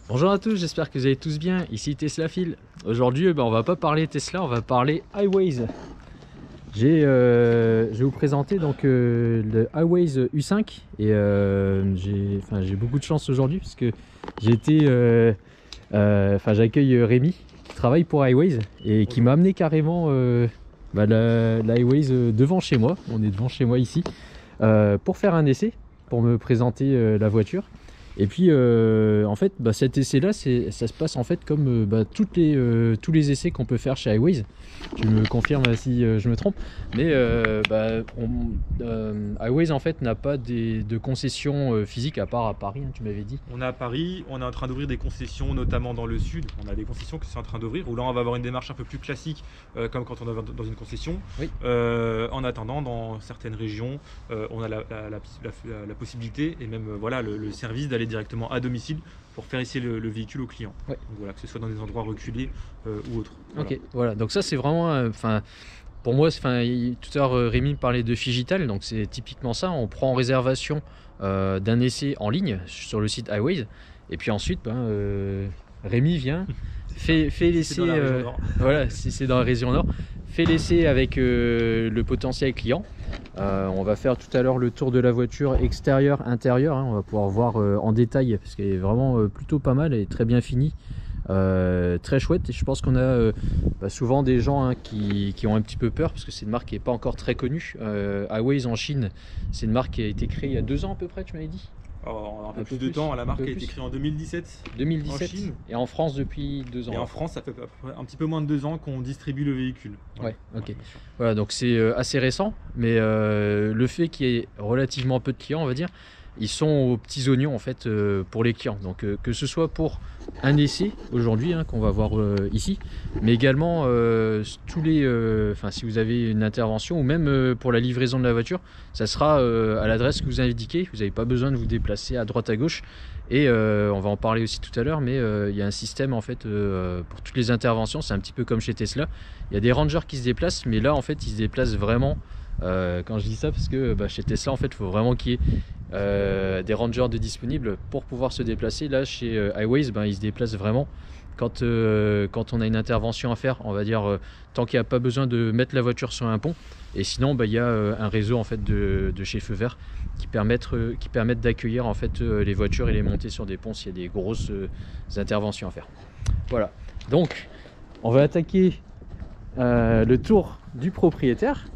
Bonjour à tous, j'espère que vous allez tous bien, ici Tesla Phil. Aujourd'hui on va pas parler Tesla, on va parler Hiways. Je vais vous présenter donc le Hiways U5 et j'ai beaucoup de chance aujourd'hui parce que j'accueille Rémi qui travaille pour Hiways et qui m'a amené carrément la Hiways devant chez moi. On est devant chez moi ici pour faire un essai, pour me présenter la voiture. Et puis en fait cet essai là ça se passe en fait comme tous les essais qu'on peut faire chez Hiways. Tu me confirmes si je me trompe, mais Hiways en fait n'a pas de concessions physiques à part à Paris, hein, tu m'avais dit. On est à Paris, on est en train d'ouvrir des concessions, notamment dans le sud. On a des concessions qui sont en train d'ouvrir, où là on va avoir une démarche un peu plus classique, comme quand on est dans une concession. Oui. En attendant, dans certaines régions, on a la possibilité, et même le service d'aller directement à domicile pour faire essayer le véhicule au client. Ouais. Donc voilà, que ce soit dans des endroits reculés ou autres. Voilà. Ok, voilà, donc ça c'est vraiment... pour moi, tout à l'heure Rémi me parlait de Figital, donc c'est typiquement ça. On prend en réservation d'un essai en ligne sur le site Hiways, et puis ensuite Rémi vient, fait l'essai, voilà, si c'est dans la région nord, fait l'essai avec le potentiel client. On va faire tout à l'heure le tour de la voiture extérieur, intérieur, hein. On va pouvoir voir en détail parce qu'elle est vraiment plutôt pas mal, elle est très bien finie. Très chouette, et je pense qu'on a souvent des gens qui ont un petit peu peur parce que c'est une marque qui n'est pas encore très connue. Hiways en Chine, c'est une marque qui a été créée il y a 2 ans à peu près, tu m'avais dit. Alors, un peu plus de temps, la marque a été créée en 2017. 2017 en Chine. Et en France depuis 2 ans. Et en France, ça fait un petit peu moins de 2 ans qu'on distribue le véhicule. Ouais, ok. Voilà, donc c'est assez récent, mais le fait qu'il y ait relativement peu de clients, on va dire, ils sont aux petits oignons en fait pour les clients. Donc que ce soit pour un essai aujourd'hui qu'on va voir ici, mais également si vous avez une intervention ou même pour la livraison de la voiture, ça sera à l'adresse que vous indiquez. Vous n'avez pas besoin de vous déplacer à droite à gauche. Et on va en parler aussi tout à l'heure, mais il y a un système en fait pour toutes les interventions. C'est un petit peu comme chez Tesla. Il y a des rangers qui se déplacent, mais là en fait ils se déplacent vraiment. Quand je dis ça, parce que chez Tesla en fait il faut vraiment qu'il y ait des rangers de disponibles pour pouvoir se déplacer. Là chez Hiways ils se déplacent vraiment quand on a une intervention à faire, on va dire tant qu'il n'y a pas besoin de mettre la voiture sur un pont. Et sinon il y a un réseau en fait de chez Feu Vert qui permettent d'accueillir en fait les voitures et les monter sur des ponts s'il y a des grosses interventions à faire. Voilà, donc on va attaquer le tour du propriétaire.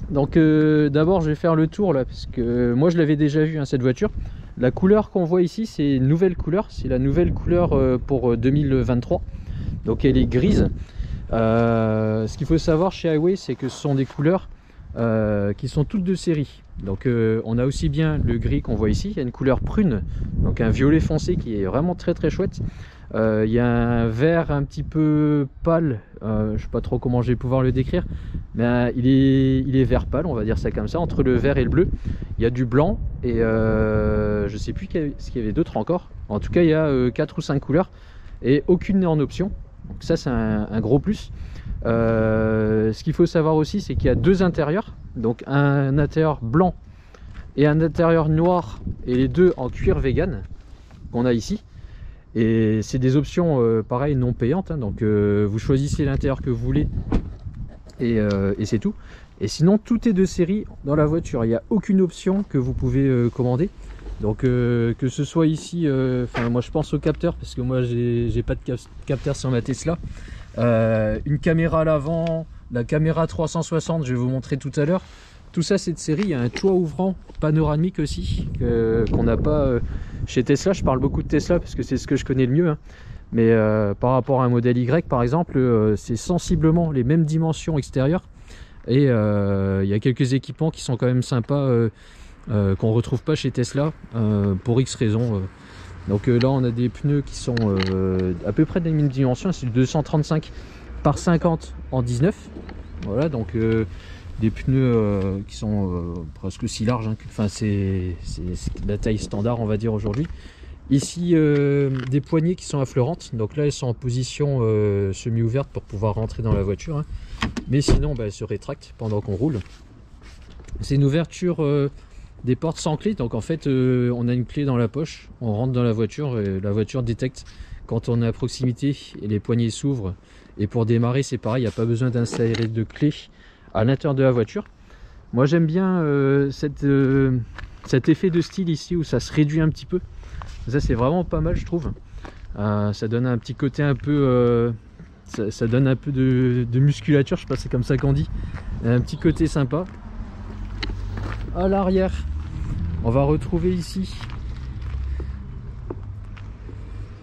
Donc d'abord je vais faire le tour là parce que moi je l'avais déjà vu cette voiture. La couleur qu'on voit ici c'est une nouvelle couleur, c'est la nouvelle couleur pour 2023, donc elle est grise. Ce qu'il faut savoir chez Hiways, c'est que ce sont des couleurs qui sont toutes de série. Donc on a aussi bien le gris qu'on voit ici, il y a une couleur prune, donc un violet foncé qui est vraiment très très chouette. Il y a un vert un petit peu pâle, je sais pas trop comment je vais pouvoir le décrire, mais il est vert pâle, on va dire ça comme ça. Entre le vert et le bleu il y a du blanc, et je sais plus ce qu'il y avait d'autres encore. En tout cas il y a 4 ou 5 couleurs et aucune n'est en option, donc ça c'est un gros plus. Ce qu'il faut savoir aussi, c'est qu'il y a 2 intérieurs, donc un intérieur blanc et un intérieur noir, et les deux en cuir vegan qu'on a ici. Et c'est des options pareil non payantes, hein, donc vous choisissez l'intérieur que vous voulez et c'est tout. Et sinon tout est de série dans la voiture, il n'y a aucune option que vous pouvez commander. Donc que ce soit ici, moi je pense au capteur parce que moi j'ai pas de capteur sur ma Tesla. Une caméra à l'avant, la caméra 360 je vais vous montrer tout à l'heure. Tout ça c'est de série. Il y a un toit ouvrant panoramique aussi qu'on n'a pas chez Tesla. Je parle beaucoup de Tesla parce que c'est ce que je connais le mieux, hein. Mais par rapport à un modèle Y par exemple, c'est sensiblement les mêmes dimensions extérieures. Et il y a quelques équipements qui sont quand même sympas qu'on ne retrouve pas chez Tesla pour X raisons. Donc là on a des pneus qui sont à peu près de la même dimension, c'est 235 par 50 en 19. Voilà, donc des pneus qui sont presque aussi larges, hein. Enfin c'est la taille standard on va dire aujourd'hui. Ici des poignées qui sont affleurantes, donc là elles sont en position semi-ouverte pour pouvoir rentrer dans la voiture, hein. Mais sinon elles se rétractent pendant qu'on roule. C'est une ouverture des portes sans clé. Donc en fait on a une clé dans la poche, on rentre dans la voiture et la voiture détecte quand on est à proximité et les poignées s'ouvrent. Et pour démarrer c'est pareil, il n'y a pas besoin d'installer de clé à l'intérieur de la voiture. Moi j'aime bien cet effet de style ici où ça se réduit un petit peu. Ça c'est vraiment pas mal je trouve. Ça donne un petit côté un peu ça donne un peu de musculature, je sais pas, c'est comme ça qu'on dit. Un petit côté sympa. À l'arrière on va retrouver ici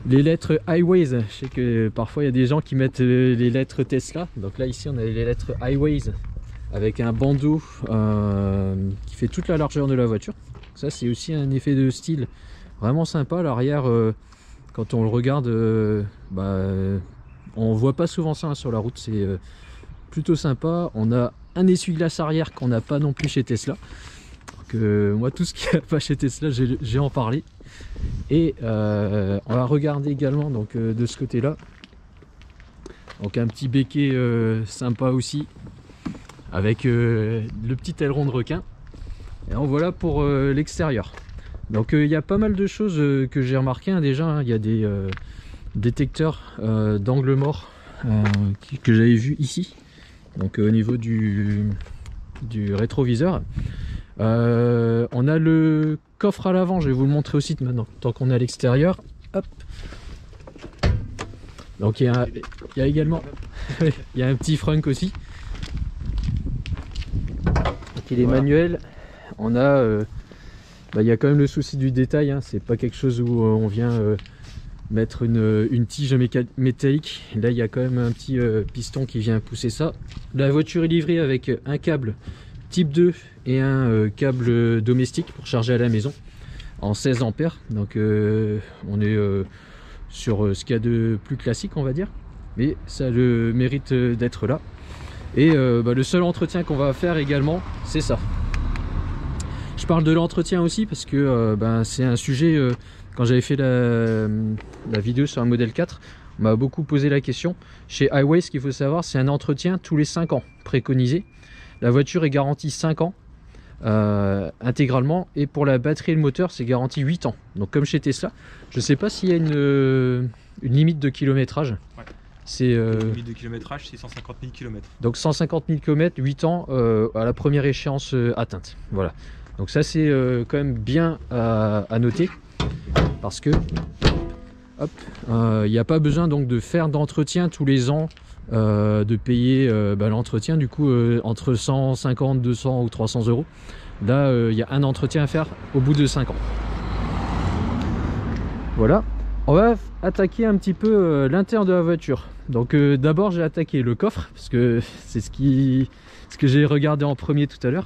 les lettres Highways. Je sais que parfois il y a des gens qui mettent les lettres Tesla, donc là ici on a les lettres Highways avec un bandeau qui fait toute la largeur de la voiture. Ça c'est aussi un effet de style vraiment sympa. L'arrière quand on le regarde on voit pas souvent ça sur la route, c'est plutôt sympa. On a un essuie-glace arrière qu'on n'a pas non plus chez Tesla. Donc, moi tout ce qu'il n'y a pas chez Tesla j'ai en parlé. Et on va regarder également donc de ce côté là, donc un petit béquet sympa aussi avec le petit aileron de requin. Et en voilà pour l'extérieur. Donc il y a pas mal de choses que j'ai remarqué déjà, hein. Il y a des détecteurs d'angle mort que j'avais vu ici, donc au niveau du rétroviseur. On a le coffre à l'avant, je vais vous le montrer aussi maintenant tant qu'on est à l'extérieur. Hop. Donc il y a également il y a un petit frunk aussi. Donc il est manuel. On a il y a quand même le souci du détail, hein. C'est pas quelque chose où on vient mettre une tige métallique. Là il y a quand même un petit piston qui vient pousser ça. La voiture est livrée avec un câble type 2 et un câble domestique pour charger à la maison en 16 ampères. Donc on est sur ce qu'il y a de plus classique on va dire, mais ça a le mérite d'être là. Et le seul entretien qu'on va faire également c'est ça. Je parle de l'entretien aussi parce que c'est un sujet, quand j'avais fait la vidéo sur un modèle 4, on m'a beaucoup posé la question. Chez Highways, ce qu'il faut savoir, c'est un entretien tous les 5 ans préconisé. La voiture est garantie 5 ans intégralement, et pour la batterie et le moteur c'est garanti 8 ans. Donc comme chez Tesla, je ne sais pas s'il y a une limite de kilométrage. Ouais. C'est la limite de kilométrage c'est 150 000 km. Donc 150 000 km, 8 ans à la première échéance atteinte. Voilà. Donc ça c'est quand même bien à noter, parce que il n'y a pas besoin donc de faire d'entretien tous les ans, de payer l'entretien du coup entre 150, 200 ou 300 euros. Là il y a un entretien à faire au bout de 5 ans. Voilà, on va attaquer un petit peu l'intérieur de la voiture. Donc d'abord j'ai attaqué le coffre parce que c'est ce que j'ai regardé en premier tout à l'heure.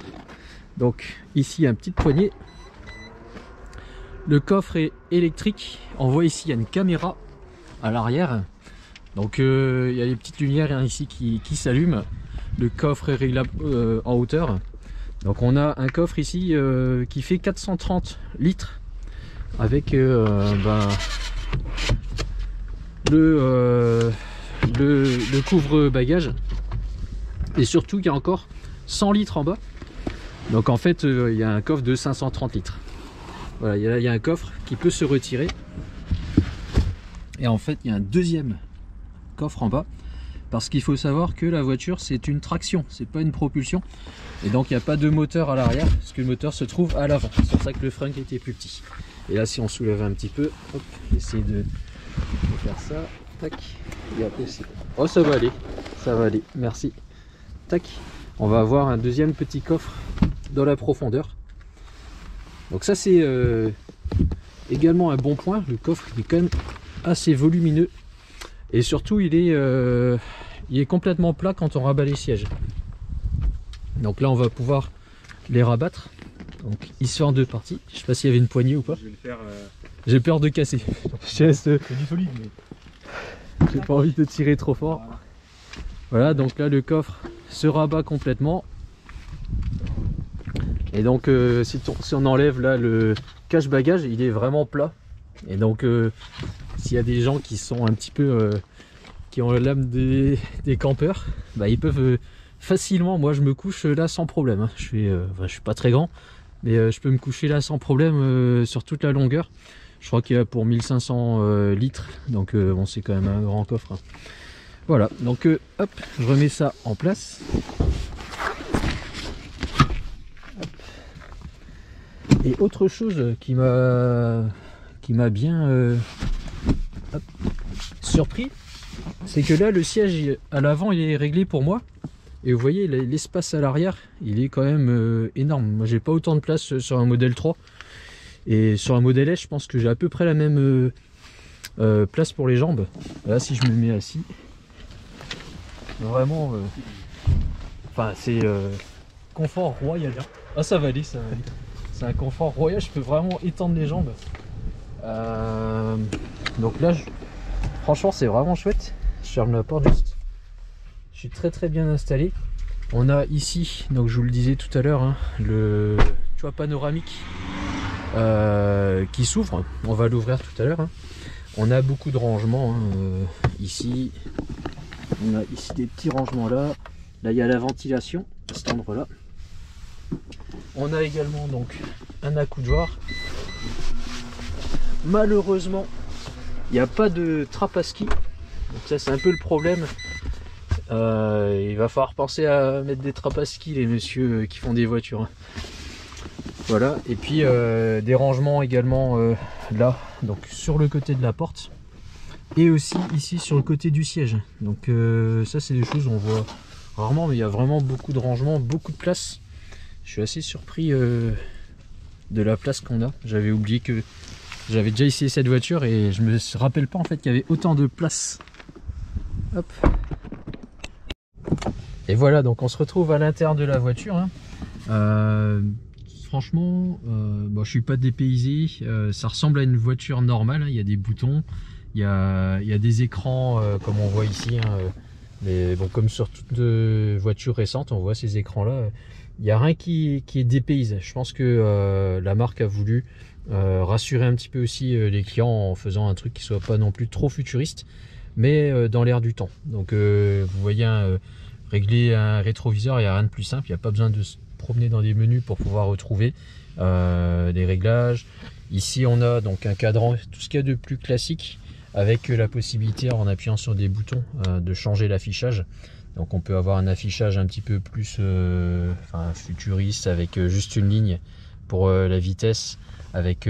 Donc ici il y a une petite poignée. Le coffre est électrique. On voit ici il y a une caméra à l'arrière. Donc il y a les petites lumières ici qui s'allument. Le coffre est réglable en hauteur. Donc on a un coffre ici qui fait 430 litres avec le couvre-bagage. Et surtout il y a encore 100 litres en bas. Donc en fait il y a un coffre de 530 litres. Voilà, il y a un coffre qui peut se retirer. Et en fait il y a un deuxième coffre en bas, parce qu'il faut savoir que la voiture c'est une traction, c'est pas une propulsion, et donc il n'y a pas de moteur à l'arrière parce que le moteur se trouve à l'avant. C'est pour ça que le frein était plus petit. Et là si on soulève un petit peu, hop, essayer de faire ça, tac, et après c'est... Oh ça va aller, merci, tac. On va avoir un deuxième petit coffre dans la profondeur. Donc ça c'est également un bon point. Le coffre il est quand même assez volumineux. Et surtout il est complètement plat quand on rabat les sièges. Donc là on va pouvoir les rabattre. Donc il se fait en deux parties. Je sais pas s'il y avait une poignée ou pas. Je vais le faire. J'ai peur de casser. C'est du solide mais. J'ai pas envie de tirer trop fort. Voilà, donc là le coffre se rabat complètement. Et donc si on enlève là le cache-bagage, il est vraiment plat. Et donc s'il y a des gens qui sont un petit peu qui ont l'âme des campeurs, bah, ils peuvent facilement, moi je me couche là sans problème, hein. Je suis pas très grand, Mais je peux me coucher là sans problème sur toute la longueur. Je crois qu'il y a pour 1500 litres, donc bon, c'est quand même un grand coffre, hein. Voilà, donc hop, je remets ça en place. Hop. Et autre chose qui m'a bien hop, surpris, c'est que là le siège à l'avant il est réglé pour moi. Et vous voyez l'espace à l'arrière il est quand même énorme. Moi j'ai pas autant de place sur un modèle 3. Et sur un modèle S je pense que j'ai à peu près la même place pour les jambes. Là si je me mets assis, vraiment enfin c'est confort royal. Ah ça va aller, ça va aller. C'est un confort royal, je peux vraiment étendre les jambes. Donc là franchement c'est vraiment chouette. Je ferme la porte juste. Je suis très bien installé. On a ici, donc je vous le disais tout à l'heure, hein, le toit panoramique qui s'ouvre. On va l'ouvrir tout à l'heure, hein. On a beaucoup de rangements, hein, ici. On a ici des petits rangements là. Là il y a la ventilation à cet endroit là. On a également donc un accoudoir. Malheureusement il n'y a pas de trappe à ski. Donc ça c'est un peu le problème. Il va falloir penser à mettre des trappes à ski les messieurs qui font des voitures, hein. Voilà, et puis des rangements également là, donc sur le côté de la porte et aussi ici sur le côté du siège. Donc ça c'est des choses on voit rarement, mais il y a vraiment beaucoup de rangements, beaucoup de place. Je suis assez surpris de la place qu'on a. J'avais oublié que j'avais déjà essayé cette voiture et je me rappelle pas en fait qu'il y avait autant de place. Hop. Et voilà, donc on se retrouve à l'intérieur de la voiture, hein. Franchement, bon, je suis pas dépaysé, ça ressemble à une voiture normale, hein. Il y a des boutons, il y a des écrans comme on voit ici, hein, mais bon, comme sur toute voiture récente, on voit ces écrans là. Il n'y a rien qui est dépaysé. Je pense que la marque a voulu rassurer un petit peu aussi les clients en faisant un truc qui soit pas non plus trop futuriste, mais dans l'air du temps. Donc vous voyez, régler un rétroviseur, il n'y a rien de plus simple, il n'y a pas besoin de se promener dans des menus pour pouvoir retrouver des réglages. Ici on a donc un cadran, tout ce qu'il y a de plus classique, avec la possibilité en appuyant sur des boutons de changer l'affichage. Donc on peut avoir un affichage un petit peu plus enfin, futuriste, avec juste une ligne pour la vitesse, avec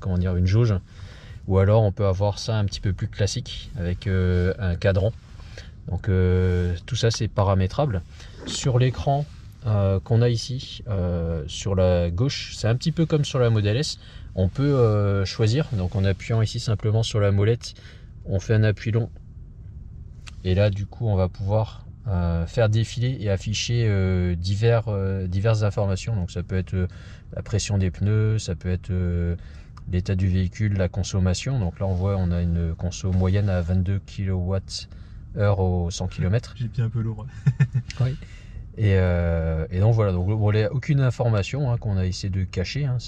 comment dire, une jauge. Ou alors on peut avoir ça un petit peu plus classique avec un cadran. Donc tout ça c'est paramétrable. Sur l'écran qu'on a ici, sur la gauche, c'est un petit peu comme sur la Model S. On peut choisir, donc en appuyant ici simplement sur la molette, on fait un appui long. Et là du coup on va pouvoir faire défiler et afficher diverses informations. Donc ça peut être la pression des pneus, ça peut être l'état du véhicule, la consommation. Donc là on voit on a une conso moyenne à 22 kWh au 100 km. J'ai bien un peu lourd. Oui. Et donc voilà, donc bon, il n'y a aucune information qu'on a essayé de cacher, hein.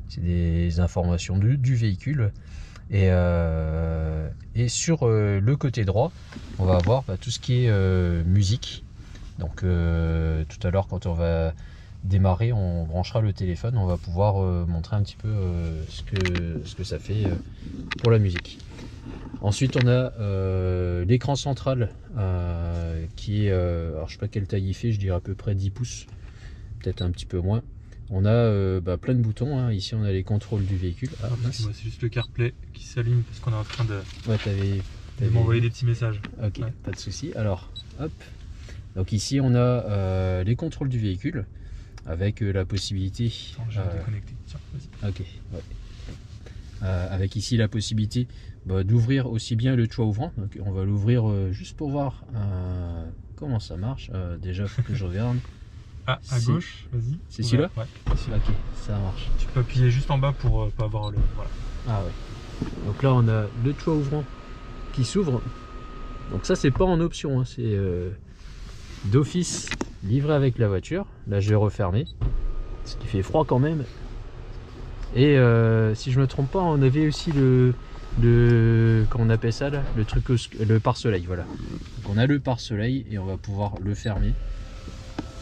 C'est des informations du véhicule. Et sur le côté droit on va avoir tout ce qui est musique. Donc tout à l'heure quand on va démarrer, on branchera le téléphone, on va pouvoir montrer un petit peu ce que ça fait pour la musique. Ensuite on a l'écran central qui est, alors je sais pas quelle taille il fait, je dirais à peu près 10 pouces, peut-être un petit peu moins. On a plein de boutons, hein. Ici on a les contrôles du véhicule. Ah, c'est juste le CarPlay qui s'allume parce qu'on est en train de m'envoyer des petits messages. Ok, ouais. Pas de souci. Alors hop, donc ici on a les contrôles du véhicule avec la possibilité. Attends, je vais déconnecter. Tiens, vas-y. Ok, ouais. Avec ici la possibilité d'ouvrir aussi bien le toit ouvrant. Donc on va l'ouvrir juste pour voir comment ça marche. Déjà il faut que je regarde. Ah, à gauche, vas-y. C'est celui-là? Ouais. Ok, ça marche. Tu peux appuyer juste en bas pour pas avoir le... Voilà. Ah ouais. Donc là on a le toit ouvrant qui s'ouvre. Donc ça c'est pas en option, hein. C'est d'office livré avec la voiture. Là je vais refermer. Ce qui fait froid quand même. Et si je me trompe pas, on avait aussi le comment on appelle ça là, le truc, le pare-soleil, voilà. Donc on a le pare-soleil et on va pouvoir le fermer.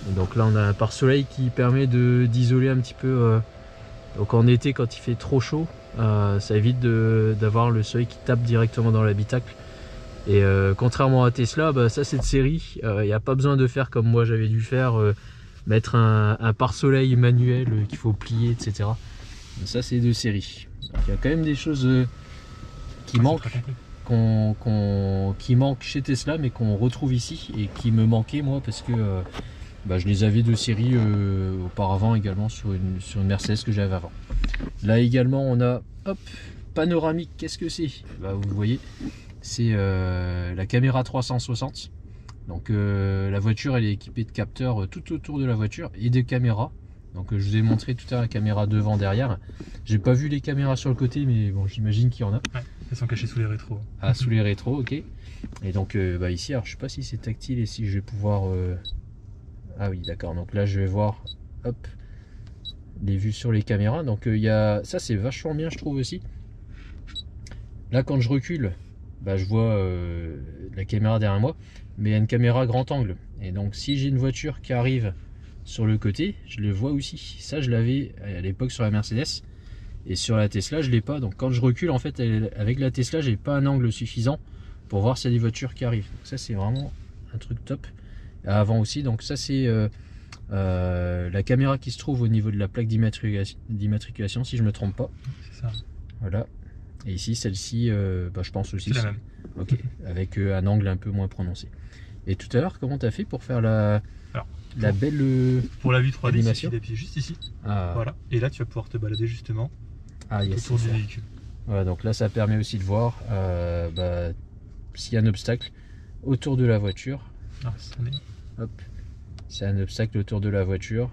Et donc là on a un pare-soleil qui permet d'isoler un petit peu. Donc en été quand il fait trop chaud, ça évite d'avoir le soleil qui tape directement dans l'habitacle. Et contrairement à Tesla, bah, ça c'est de série, il n'y a pas besoin de faire comme moi j'avais dû faire, mettre un pare-soleil manuel qu'il faut plier, etc. Ça c'est de série. Donc, il y a quand même des choses qui manquent, qui manquent chez Tesla, mais qu'on retrouve ici et qui me manquaient moi parce que bah, je les avais de série auparavant également sur une Mercedes que j'avais avant. Là également on a, hop, panoramique, qu'est-ce que c'est? Bah, vous voyez, c'est la caméra 360. Donc la voiture elle est équipée de capteurs tout autour de la voiture et de caméras. Donc je vous ai montré tout à l'heure la caméra devant, derrière. J'ai pas vu les caméras sur le côté, mais bon, j'imagine qu'il y en a. Ouais, elles sont cachées sous les rétros. Ah, sous les rétros, ok. Et donc bah, ici, alors je sais pas si c'est tactile et si je vais pouvoir... Ah oui, d'accord. Donc là je vais voir, hop, les vues sur les caméras. Donc il y a... ça c'est vachement bien je trouve aussi. Là quand je recule, bah, je vois la caméra derrière moi, mais il y a une caméra grand angle. Et donc si j'ai une voiture qui arrive sur le côté, je le vois aussi. Ça je l'avais à l'époque sur la Mercedes, et sur la Tesla je l'ai pas. Donc quand je recule en fait avec la Tesla, j'ai pas un angle suffisant pour voir s'il y a des voitures qui arrivent. Donc ça c'est vraiment un truc top. Avant aussi, donc ça c'est la caméra qui se trouve au niveau de la plaque d'immatriculation si je me trompe pas. C'est ça. Voilà. Et ici celle-ci, bah, je pense aussi. C'est la même. Ok, avec un angle un peu moins prononcé. Et tout à l'heure, comment tu as fait pour faire la belle pour la vue 3D, il animation, suffit d'appuyer juste ici. Ah. Voilà. Et là, tu vas pouvoir te balader justement Yes, autour du véhicule. Voilà, donc là, ça permet aussi de voir bah, s'il y a un obstacle autour de la voiture. Ah, hop, c'est un obstacle autour de la voiture.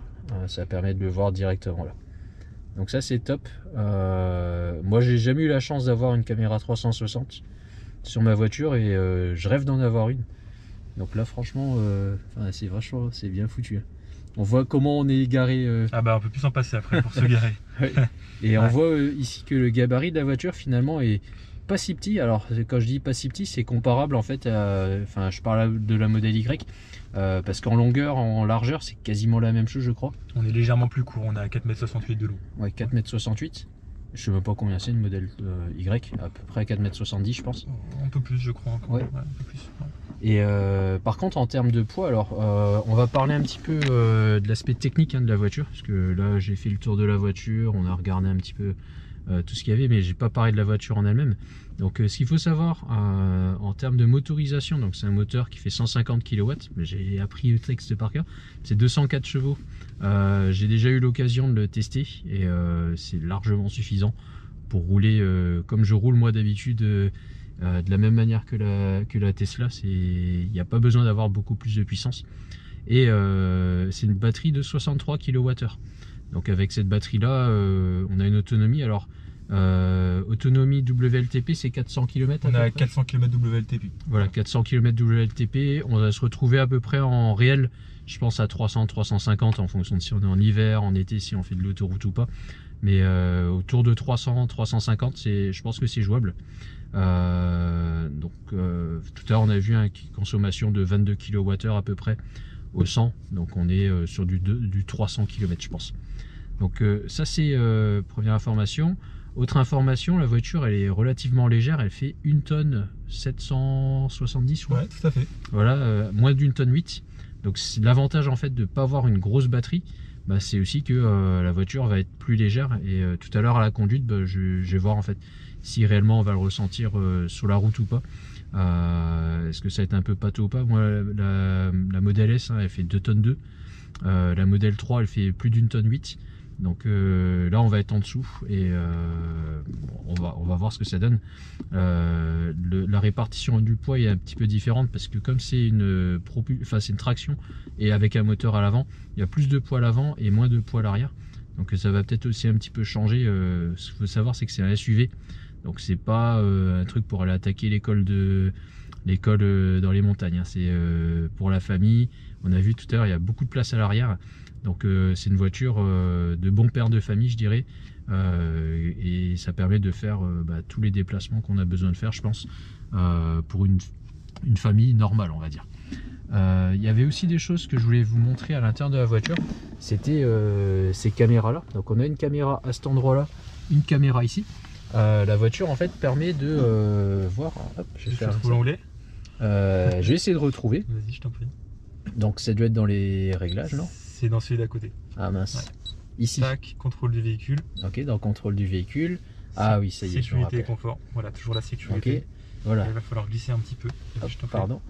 Ça permet de le voir directement là. Donc ça, c'est top. Moi, j'ai jamais eu la chance d'avoir une caméra 360 sur ma voiture et je rêve d'en avoir une. Donc là franchement c'est vachement, c'est bien foutu. On voit comment on est garé. Ah bah on peut plus s'en passer après pour se garer. Ouais. Et on voit ici que le gabarit de la voiture finalement est pas si petit. Alors quand je dis pas si petit, c'est comparable en fait à, enfin je parle de la modèle Y, parce qu'en longueur, en largeur c'est quasiment la même chose je crois. On est légèrement plus court, on a 4,68 m de long. Ouais, 4,68 m. Je sais même pas combien c'est une modèle Y, à peu près 4,70 m je pense. Un peu plus je crois encore. Ouais. Ouais, un peu plus. Ouais. Et par contre en termes de poids, alors on va parler un petit peu de l'aspect technique de la voiture, parce que là j'ai fait le tour de la voiture, on a regardé un petit peu tout ce qu'il y avait, mais j'ai pas parlé de la voiture en elle-même. Donc ce qu'il faut savoir en termes de motorisation, donc c'est un moteur qui fait 150 kW, j'ai appris le texte par cœur, c'est 204 chevaux. J'ai déjà eu l'occasion de le tester et c'est largement suffisant pour rouler comme je roule moi d'habitude. De la même manière que la Tesla, il n'y a pas besoin d'avoir beaucoup plus de puissance. Et c'est une batterie de 63 kWh. Donc avec cette batterie là, on a une autonomie. Alors autonomie WLTP, c'est 400 km. On a 400 km WLTP. Voilà, 400 km WLTP. On va se retrouver à peu près en réel, je pense à 300-350 en fonction de si on est en hiver, en été, si on fait de l'autoroute ou pas. Mais autour de 300-350, je pense que c'est jouable. Tout à l'heure on a vu une consommation de 22 kWh à peu près au 100, donc on est sur du 300 km je pense. Donc ça c'est première information. Autre information, la voiture elle est relativement légère, elle fait 1 tonne 770 je crois. Ouais, tout à fait. Voilà, moins d'1 tonne 8. Donc l'avantage en fait de ne pas avoir une grosse batterie, bah, c'est aussi que la voiture va être plus légère. Et tout à l'heure à la conduite, bah, je vais voir en fait si réellement on va le ressentir sur la route ou pas. Est-ce que ça va être un peu pâteau ou pas. Moi la Model S elle fait 2 tonnes 2. La Model 3 elle fait plus d'1 tonne 8. Donc là on va être en dessous et on va voir ce que ça donne. La répartition du poids est un petit peu différente parce que comme c'est une traction et avec un moteur à l'avant, il y a plus de poids à l'avant et moins de poids à l'arrière. Donc ça va peut-être aussi un petit peu changer. Ce qu'il faut savoir c'est que c'est un SUV. Donc c'est pas un truc pour aller attaquer l'école dans les montagnes. Hein. C'est pour la famille. On a vu tout à l'heure, il y a beaucoup de place à l'arrière. Donc c'est une voiture de bon père de famille, je dirais. Et ça permet de faire tous les déplacements qu'on a besoin de faire, je pense, pour une famille normale, on va dire. Il y avait aussi des choses que je voulais vous montrer à l'intérieur de la voiture. C'était ces caméras là. Donc on a une caméra à cet endroit là, une caméra ici. La voiture en fait permet de voir. Hop, je vais faire l'onglet. je vais essayer de retrouver. Vas-y, je t'en prie. Donc ça doit être dans les réglages, non? C'est dans celui d'à côté. Ah mince. Ouais. Ici. Tac, contrôle du véhicule. Ok, dans le contrôle du véhicule. Ah oui, ça y est, je me Sécurité et rappelle. confort. Voilà, toujours la sécurité. Ok, voilà. Il va falloir glisser un petit peu. Hop, Je t'en prie. pardon.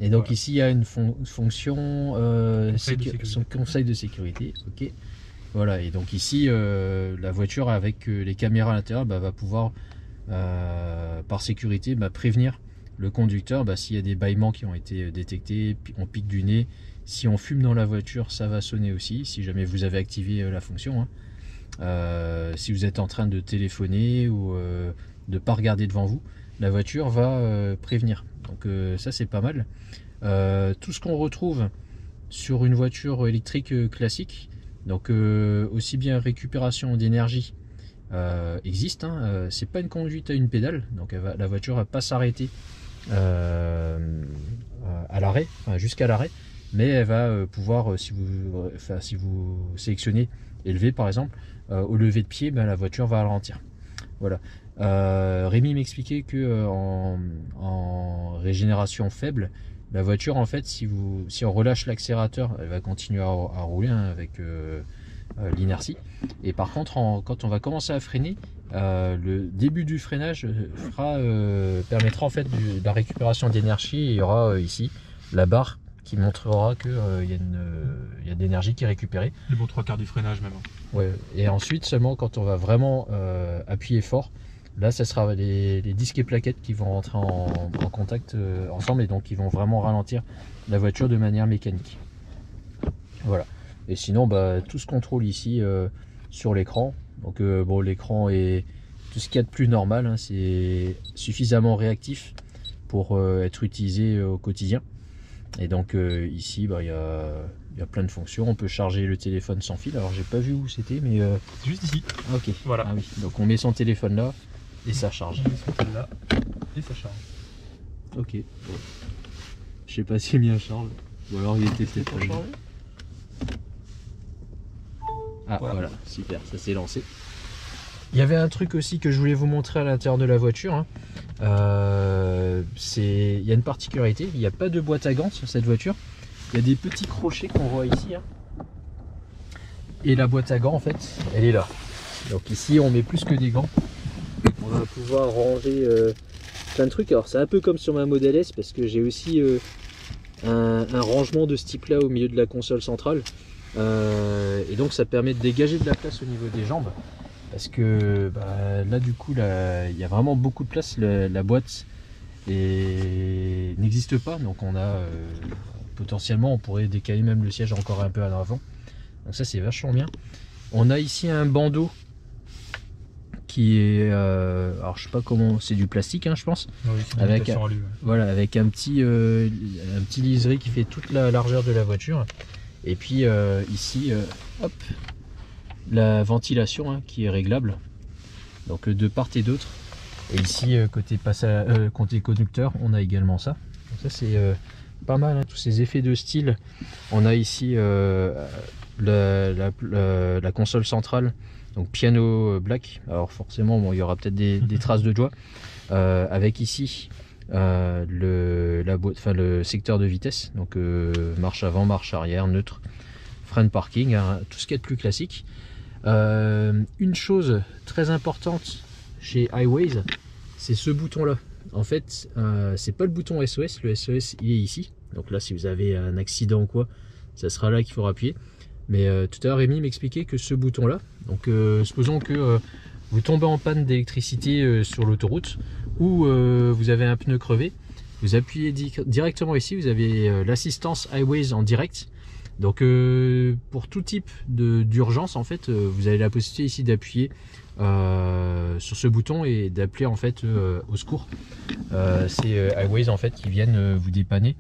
Et donc Voilà. ici il y a une fonction Conseil de conseil de sécurité. Ok. Voilà. Et donc ici la voiture avec les caméras à l'intérieur va pouvoir par sécurité prévenir le conducteur s'il y a des bâillements qui ont été détectés, on pique du nez. Si on fume dans la voiture, ça va sonner aussi. Si jamais vous avez activé la fonction. Hein. Si vous êtes en train de téléphoner ou de pas regarder devant vous, la voiture va prévenir. Donc ça c'est pas mal. Tout ce qu'on retrouve sur une voiture électrique classique, donc aussi bien récupération d'énergie existe. Hein. C'est pas une conduite à une pédale, donc la voiture va pas s'arrêter à l'arrêt, jusqu'à l'arrêt, mais elle va pouvoir, si vous sélectionnez élevé par exemple, au lever de pied, la voiture va ralentir. Voilà. Rémi m'expliquait que en régénération faible, la voiture en fait, si on relâche l'accélérateur, elle va continuer à rouler avec l'inertie. Et par contre, quand on va commencer à freiner, le début du freinage permettra en fait de la récupération d'énergie. Et il y aura ici la barre qui montrera que il y a de l'énergie qui est récupérée. Les bons 3/4 du freinage même. Ouais. Et ensuite seulement quand on va vraiment appuyer fort, là ça sera les disques et plaquettes qui vont rentrer en contact ensemble, et donc ils vont vraiment ralentir la voiture de manière mécanique. Voilà. Et sinon tout se contrôle ici sur l'écran. Donc bon, l'écran est tout ce qu'il y a de plus normal, hein, c'est suffisamment réactif pour être utilisé au quotidien. Et donc ici il y a plein de fonctions. On peut charger le téléphone sans fil. Alors j'ai pas vu où c'était, mais C'est juste ici. ok. Voilà. Ah oui. Donc on met son téléphone là et ça charge. On met son tel là et ça charge. Ok. Bon. Je sais pas s'il est bien charge. Ou alors il était peut-être pas chargé. Ah voilà, super, ça s'est lancé. Il y avait un truc aussi que je voulais vous montrer à l'intérieur de la voiture. Hein. Il y a une particularité, il n'y a pas de boîte à gants sur cette voiture. Il y a des petits crochets qu'on voit ici. Hein. Et la boîte à gants en fait, elle est là. Donc ici on met plus que des gants. On va pouvoir ranger plein de trucs. Alors c'est un peu comme sur ma Model S parce que j'ai aussi un rangement de ce type là au milieu de la console centrale. Et donc ça permet de dégager de la place au niveau des jambes. Parce que là du coup il y a vraiment beaucoup de place, la boîte n'existe pas, donc on a potentiellement on pourrait décaler même le siège encore un peu à l'avant, donc ça c'est vachement bien. On a ici un bandeau qui est alors je sais pas comment, c'est du plastique hein, je pense, Oui, avec voilà, avec un petit liseré qui fait toute la largeur de la voiture. Et puis ici hop, la ventilation hein, qui est réglable, donc de part et d'autre. Et ici côté conducteur on a également ça. Donc ça c'est pas mal, hein, tous ces effets de style. On a ici la console centrale, donc piano black. Alors forcément bon, il y aura peut-être des traces de doigts avec ici le secteur de vitesse, donc marche avant, marche arrière, neutre, frein de parking, hein, tout ce qui est de plus classique. Une chose très importante chez iWays, c'est ce bouton là. En fait c'est pas le bouton SOS, le SOS il est ici, donc là si vous avez un accident ou quoi, ça sera là qu'il faudra appuyer. Mais tout à l'heure Rémi m'expliquait que ce bouton là, donc supposons que vous tombez en panne d'électricité sur l'autoroute, ou vous avez un pneu crevé, vous appuyez directement ici, vous avez l'assistance iWays en direct. Donc pour tout type d'urgence en fait, vous avez la possibilité ici d'appuyer sur ce bouton et d'appeler en fait au secours. C'est iWays en fait qui viennent vous dépanner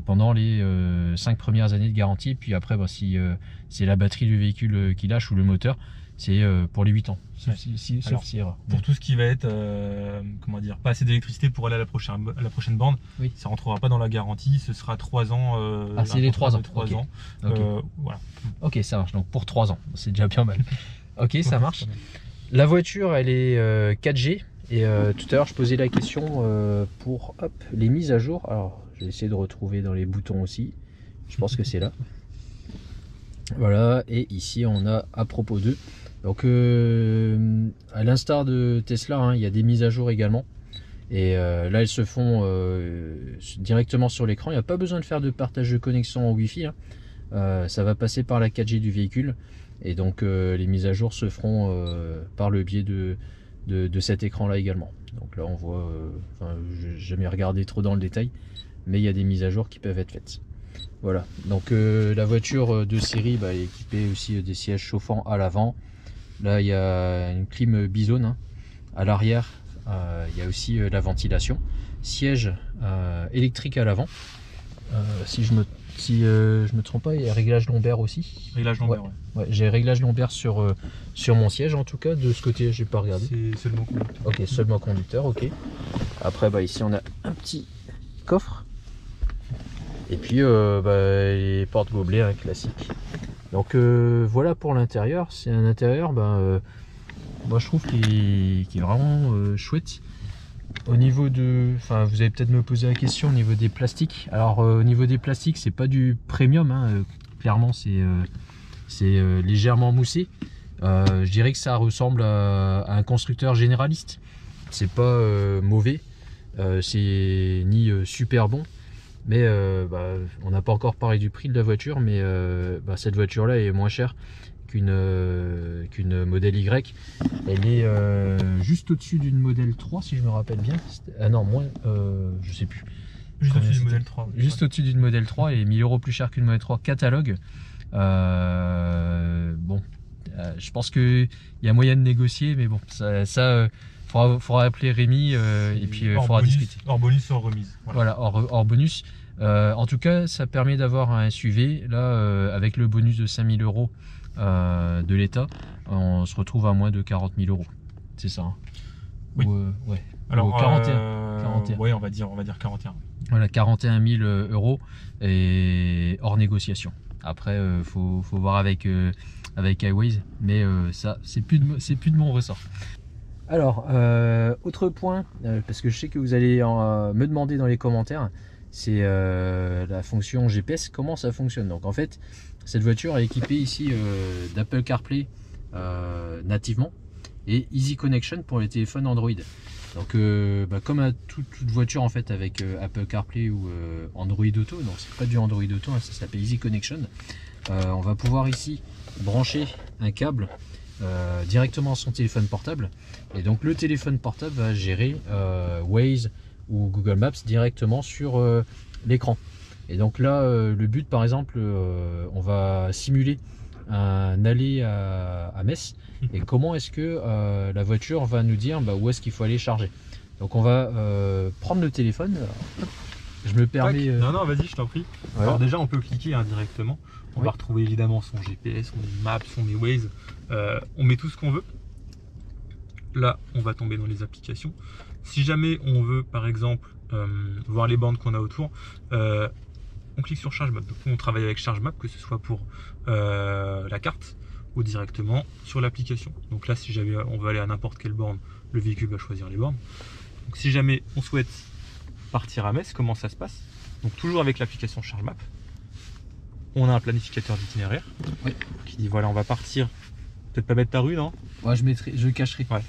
pendant les 5 premières années de garantie. Puis après si c'est la batterie du véhicule qui lâche ou le moteur, c'est pour les 8 ans. Ouais. Sauf Alors, si erreur. Pour tout ce qui va être, comment dire, pas assez d'électricité pour aller à la prochaine borne, Oui. ça rentrera pas dans la garantie, ce sera 3 ans. Ah, c'est les 3 ans. 3 Ok. ans. Ok. Voilà. Ok, ça marche. Donc pour 3 ans, c'est déjà bien mal. Ok, ça marche. Quand même. La voiture, elle est 4G. Et tout à l'heure, je posais la question pour les mises à jour. Alors, j'ai essayé de retrouver dans les boutons aussi. Je pense que c'est là. Voilà. Et ici, on a à propos d'eux. Donc, à l'instar de Tesla, hein, il y a des mises à jour également. Et là, elles se font directement sur l'écran. Il n'y a pas besoin de faire de partage de connexion en Wi-Fi. Hein. Ça va passer par la 4G du véhicule. Et donc, les mises à jour se feront par le biais de cet écran là également. Donc là on voit, je n'ai jamais regardé trop dans le détail, mais il y a des mises à jour qui peuvent être faites. Voilà, donc la voiture de série est équipée aussi des sièges chauffants à l'avant. Là il y a une clim bizone, hein. À l'arrière il y a aussi la ventilation, siège électrique à l'avant, si je me trompe pas, il y a réglage lombaire aussi. Réglage lombaire, ouais. Ouais, j'ai réglage lombaire sur mon siège en tout cas. De ce côté j'ai pas regardé. C'est seulement conducteur. Ok, seulement conducteur, ok. Après ici on a un petit coffre. Et puis les portes gobelets, hein, classiques. Donc voilà pour l'intérieur. C'est un intérieur moi je trouve qu'il est vraiment chouette. Au niveau de, vous allez peut-être me poser la question au niveau des plastiques. Alors au niveau des plastiques, c'est pas du premium, hein. Clairement c'est légèrement moussé. Je dirais que ça ressemble à un constructeur généraliste. C'est pas mauvais, c'est ni super bon, mais on n'a pas encore parlé du prix de la voiture, mais cette voiture là est moins chère qu'une modèle Y. Elle est juste au-dessus d'une modèle 3 si je me rappelle bien. Ah non, moins, je sais plus. Juste au-dessus du modèle 3. Juste au-dessus d'une modèle 3 et 1000 € plus cher qu'une modèle 3 catalogue. Je pense qu'il y a moyen de négocier, mais bon, faudra appeler Rémi et puis il faudra discuter. Hors bonus, hors remise. Voilà, hors bonus. En tout cas, ça permet d'avoir un SUV. Là, avec le bonus de 5000 € de l'État, on se retrouve à moins de 40 000 €. C'est ça, hein. Oui. Ouais. Alors, 41. Ouais, on va dire 41. Voilà, 41 000 € et hors négociation. Après, faut voir avec iWays, mais ça, c'est plus de mon ressort. Alors, autre point, parce que je sais que vous allez me demander dans les commentaires, c'est la fonction GPS, comment ça fonctionne. Donc en fait, cette voiture est équipée ici d'Apple CarPlay nativement et Easy Connection pour les téléphones Android. Donc comme à toute voiture en fait avec Apple CarPlay ou Android Auto, donc c'est pas du Android Auto, hein, ça s'appelle Easy Connection. On va pouvoir ici brancher un câble directement à son téléphone portable, et donc le téléphone portable va gérer Waze ou Google Maps directement sur l'écran. Et donc là le but, par exemple, on va simuler un aller à Metz, et comment est-ce que la voiture va nous dire où est-ce qu'il faut aller charger. Donc on va prendre le téléphone. Je me permets non vas-y, je t'en prie. Voilà. Alors déjà on peut cliquer directement, on va retrouver évidemment son GPS, son Maps, son Waze, on met tout ce qu'on veut. Là on va tomber dans les applications. Si jamais on veut par exemple voir les bornes qu'on a autour, on clique sur Charge Map. Donc on travaille avec Charge Map, que ce soit pour la carte ou directement sur l'application. Donc là, si jamais on veut aller à n'importe quelle borne, le véhicule va choisir les bornes. Donc si jamais on souhaite partir à Metz, comment ça se passe? Donc toujours avec l'application Charge Map, on a un planificateur d'itinéraire qui dit voilà, on va partir. Peut-être pas mettre ta rue, non? Ouais, je cacherai. Ouais.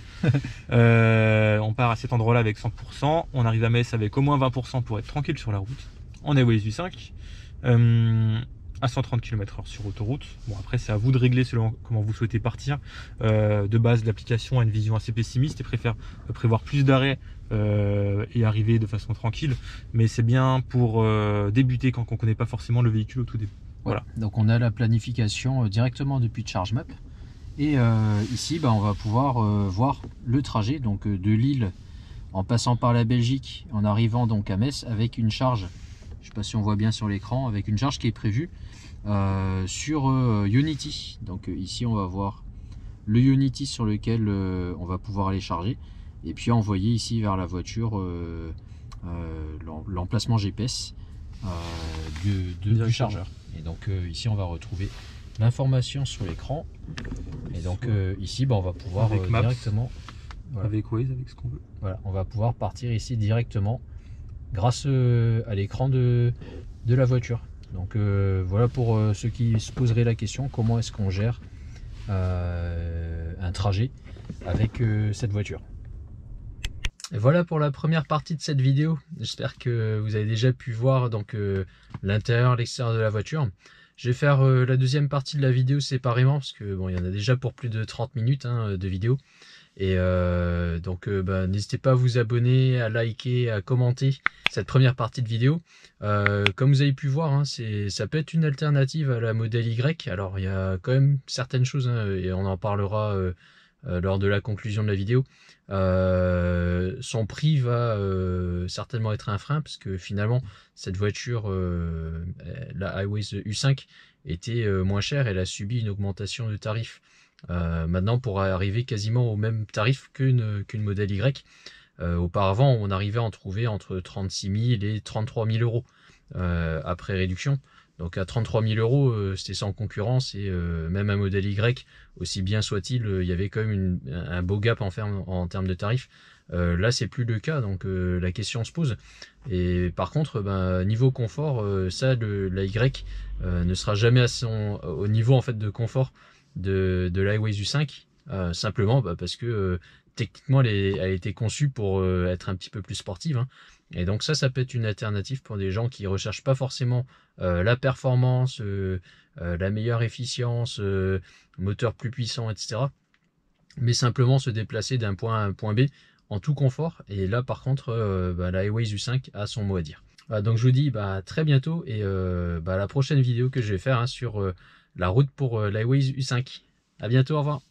On part à cet endroit-là avec 100%. On arrive à Metz avec au moins 20% pour être tranquille sur la route. On est Waze 5. À 130 km/h sur autoroute. Bon, après c'est à vous de régler selon comment vous souhaitez partir. De base, l'application a une vision assez pessimiste et préfère prévoir plus d'arrêts et arriver de façon tranquille, mais c'est bien pour débuter quand on ne connaît pas forcément le véhicule au tout début. Voilà. Donc on a la planification directement depuis Charge Map, et ici on va pouvoir voir le trajet donc de Lille en passant par la Belgique, en arrivant donc à Metz avec une charge. Je ne sais pas si on voit bien sur l'écran, avec une charge qui est prévue sur Unity. Donc ici on va voir le Unity sur lequel on va pouvoir aller charger, et puis envoyer ici vers la voiture l'emplacement GPS du chargeur. Et donc ici on va retrouver l'information sur l'écran, et donc ici on va pouvoir directement, voilà, avec Waze, avec ce qu'on veut. Voilà, on va pouvoir partir ici directement grâce à l'écran de la voiture. Donc voilà pour ceux qui se poseraient la question, comment est-ce qu'on gère un trajet avec cette voiture. Et voilà pour la première partie de cette vidéo. J'espère que vous avez déjà pu voir donc l'intérieur, l'extérieur de la voiture. Je vais faire la deuxième partie de la vidéo séparément, parce que bon, il y en a déjà pour plus de 30 minutes de vidéo. Et donc n'hésitez pas à vous abonner, à liker, à commenter cette première partie de vidéo. Comme vous avez pu voir, hein, ça peut être une alternative à la modèle Y. Alors il y a quand même certaines choses, hein, et on en parlera lors de la conclusion de la vidéo. Son prix va certainement être un frein, parce que finalement cette voiture, la iWays U5, était moins chère. Elle a subi une augmentation de tarif. Maintenant, pour arriver quasiment au même tarif qu'une modèle Y. Auparavant, on arrivait à en trouver entre 36 000 et 33 000 euros après réduction. Donc à 33 000 euros, c'était sans concurrence, et même un modèle Y, aussi bien soit-il, il y avait quand même un beau gap en termes de tarifs. Là, c'est plus le cas, donc la question se pose. Et par contre, niveau confort, la Y ne sera jamais au niveau en fait de confort de l'iWays U5, simplement parce que techniquement elle a été conçue pour être un petit peu plus sportive, hein. Et donc ça peut être une alternative pour des gens qui recherchent pas forcément la performance, la meilleure efficience, moteur plus puissant, etc., mais simplement se déplacer d'un point A à un point B en tout confort. Et là par contre la iWays U5 a son mot à dire. Voilà, donc je vous dis très bientôt, et la prochaine vidéo que je vais faire, hein, sur la route pour l'iWays U5. À bientôt, au revoir.